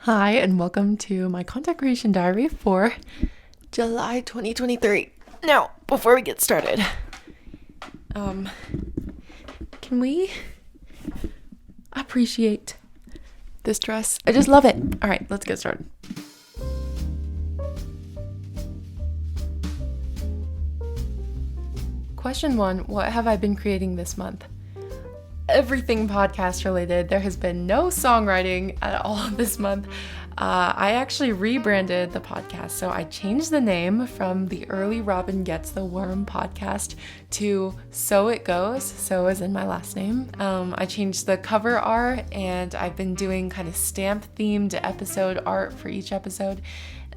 Hi, and welcome to my content creation diary for July 2023. Now, before we get started, can we appreciate this dress? I just love it. All right, let's get started. Question 1, what have I been creating this month? Everything podcast related. There has been no songwriting at all this month. I actually rebranded the podcast. So I changed the name from the Early Robin Gets the Worm podcast to So It Goes. So is in my last name. I changed the cover art and I've been doing kind of stamp themed episode art for each episode.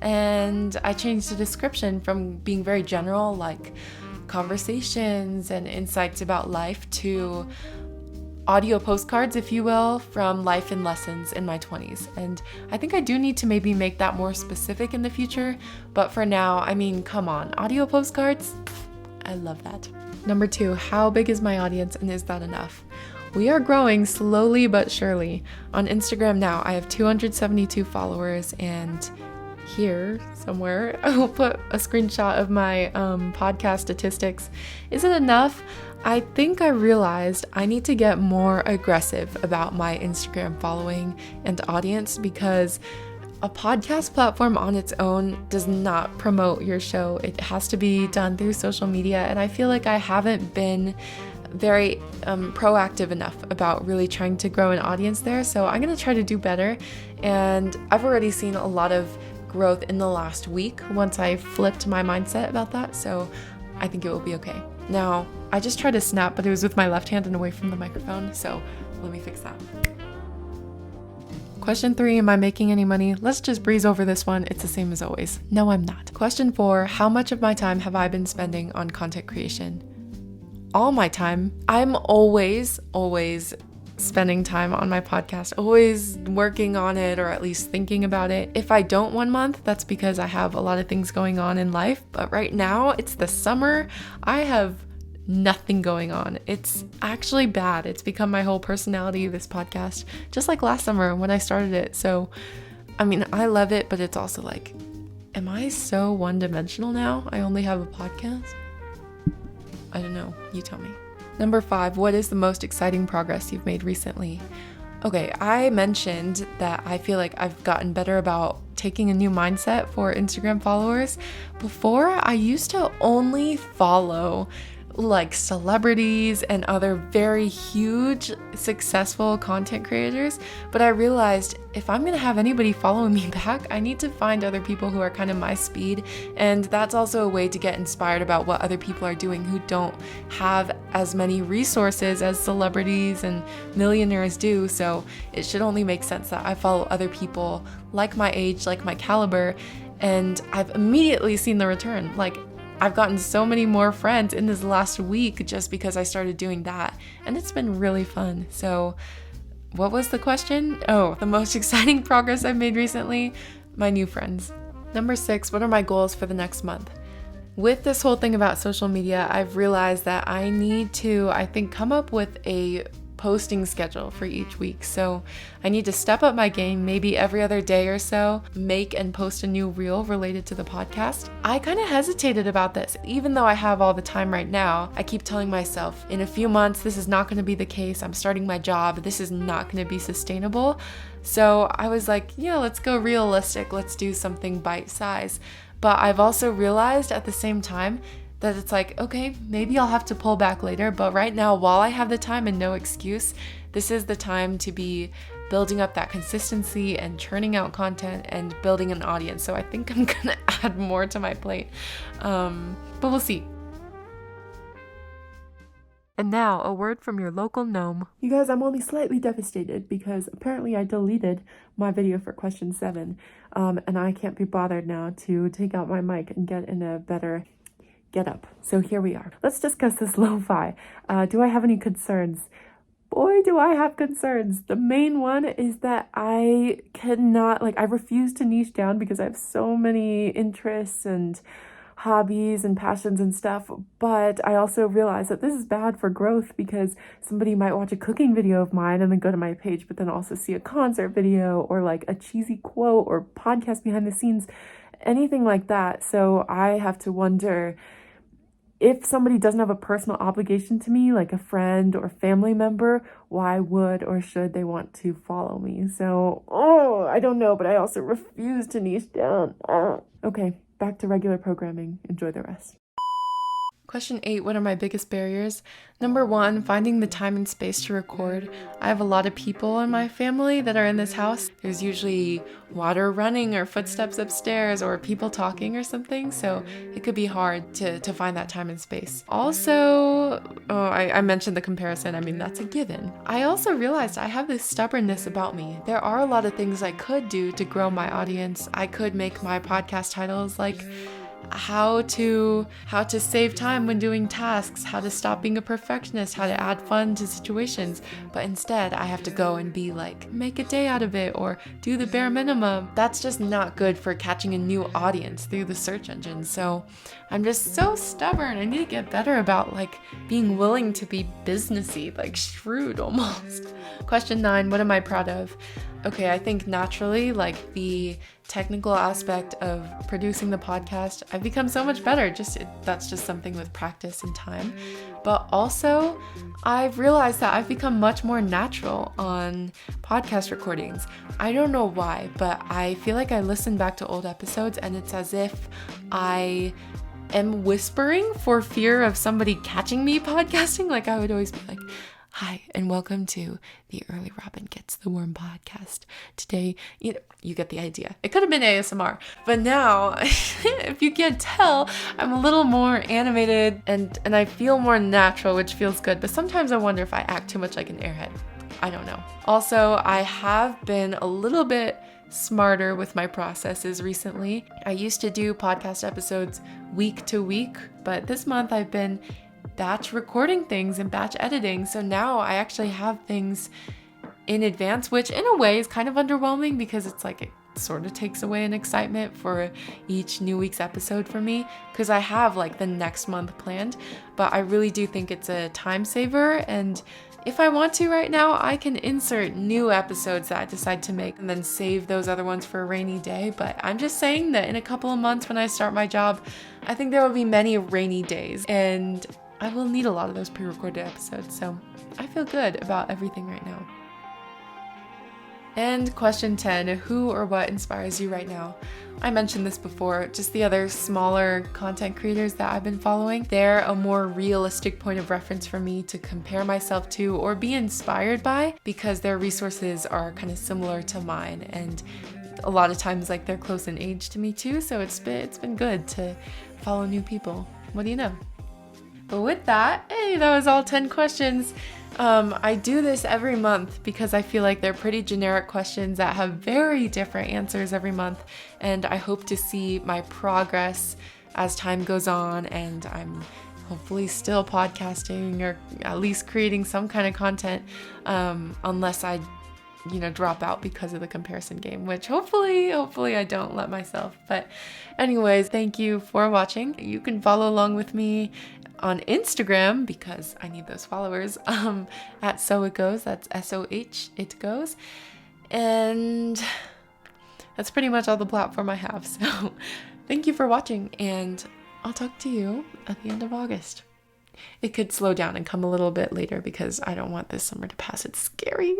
And I changed the description from being very general, like conversations and insights about life, to audio postcards, if you will, from life and lessons in my 20s. And I think I do need to maybe make that more specific in the future. But for now, I mean, come on, audio postcards? I love that. Number 2, how big is my audience and is that enough? We are growing slowly but surely. On Instagram now, I have 272 followers, and here somewhere I will put a screenshot of my podcast statistics. Is it enough? I think I realized I need to get more aggressive about my Instagram following and audience, because a podcast platform on its own does not promote your show. It has to be done through social media, and I feel like I haven't been very proactive enough about really trying to grow an audience there. So I'm going to try to do better, and I've already seen a lot of growth in the last week once I flipped my mindset about that, so I think it will be okay. Now, I just tried to snap, but it was with my left hand and away from the microphone, so let me fix that. Question 3, am I making any money? Let's just breeze over this one. It's the same as always. No, I'm not. Question 4, how much of my time have I been spending on content creation? All my time. I'm always spending time on my podcast, always working on it, or at least thinking about it. If I don't one month, that's because I have a lot of things going on in life. But right now, it's the summer. I have nothing going on. It's actually bad. It's become my whole personality, this podcast, just like last summer when I started it. So, I mean, I love it, but it's also like, am I so one-dimensional now? I only have a podcast? I don't know. You tell me. Number 5, what is the most exciting progress you've made recently? Okay, I mentioned that I feel like I've gotten better about taking a new mindset for Instagram followers. Before, I used to only follow like celebrities and other very huge successful content creators, but I realized if I'm gonna have anybody following me back, I need to find other people who are kind of my speed, and that's also a way to get inspired about what other people are doing who don't have as many resources as celebrities and millionaires do. So it should only make sense that I follow other people like my age, like my caliber, and I've immediately seen the return. Like, I've gotten so many more friends in this last week just because I started doing that, and it's been really fun. So what was the question? Oh, the most exciting progress I've made recently? My new friends. Number 6, what are my goals for the next month? With this whole thing about social media, I've realized that I need to, come up with a posting schedule for each week. So I need to step up my game, maybe every other day or so, make and post a new reel related to the podcast. I kind of hesitated about this. Even though I have all the time right now, I keep telling myself, in a few months, this is not going to be the case. I'm starting my job. This is not going to be sustainable. So I was like, yeah, let's go realistic. Let's do something bite-sized. But I've also realized at the same time that it's like, okay, maybe I'll have to pull back later, but right now, while I have the time and no excuse, this is the time to be building up that consistency and churning out content and building an audience. So I think I'm gonna add more to my plate, but we'll see. And now, a word from your local gnome. You guys, I'm only slightly devastated because apparently I deleted my video for question 7, and I can't be bothered now to take out my mic and get in a better get up. So here we are. Let's discuss this lo-fi. Do I have any concerns? Boy, do I have concerns. The main one is that I cannot, I refuse to niche down because I have so many interests and hobbies and passions and stuff. But I also realized that this is bad for growth because somebody might watch a cooking video of mine and then go to my page, but then also see a concert video or like a cheesy quote or podcast behind the scenes, anything like that. So I have to wonder, if somebody doesn't have a personal obligation to me, like a friend or family member, why would or should they want to follow me? So, I don't know, but I also refuse to niche down. Okay, back to regular programming. Enjoy the rest. Question 8, what are my biggest barriers? Number 1, finding the time and space to record. I have a lot of people in my family that are in this house. There's usually water running or footsteps upstairs or people talking or something, so it could be hard to find that time and space. Also, I mentioned the comparison. I mean, that's a given. I also realized I have this stubbornness about me. There are a lot of things I could do to grow my audience. I could make my podcast titles like how to save time when doing tasks, how to stop being a perfectionist, how to add fun to situations. But instead, I have to go and be like, make a day out of it or do the bare minimum. That's just not good for catching a new audience through the search engine. So I'm just so stubborn. I need to get better about like being willing to be businessy, like shrewd almost. Question 9, what am I proud of? Okay, I think naturally, like the technical aspect of producing the podcast, I've become so much better. That's just something with practice and time. But also, I've realized that I've become much more natural on podcast recordings. I don't know why, but I feel like I listen back to old episodes and it's as if I am whispering for fear of somebody catching me podcasting. Like I would always be like, hi, and welcome to the Early Robin Gets the Worm podcast. Today, you get the idea. It could have been ASMR, but now, if you can't tell, I'm a little more animated and I feel more natural, which feels good. But sometimes I wonder if I act too much like an airhead. I don't know. Also, I have been a little bit smarter with my processes recently. I used to do podcast episodes week to week, but this month I've been batch recording things and batch editing. So now I actually have things in advance, which in a way is kind of underwhelming because it's like it sort of takes away an excitement for each new week's episode for me because I have like the next month planned. But I really do think it's a time saver, and if I want to right now, I can insert new episodes that I decide to make and then save those other ones for a rainy day. But I'm just saying that in a couple of months when I start my job, I think there will be many rainy days and I will need a lot of those pre-recorded episodes, so I feel good about everything right now. And question 10, who or what inspires you right now? I mentioned this before, just the other smaller content creators that I've been following. They're a more realistic point of reference for me to compare myself to or be inspired by because their resources are kind of similar to mine, and a lot of times like they're close in age to me too, so it's been good to follow new people. What do you know? But with that, hey, that was all 10 questions. I do this every month because I feel like they're pretty generic questions that have very different answers every month. And I hope to see my progress as time goes on and I'm hopefully still podcasting or at least creating some kind of content, unless I drop out because of the comparison game, which hopefully I don't let myself. But anyways, thank you for watching. You can follow along with me on Instagram because I need those followers, at So It Goes. That's SOH It Goes. And that's pretty much all the platform I have. So thank you for watching, and I'll talk to you at the end of August. It could slow down and come a little bit later because I don't want this summer to pass. It's scary.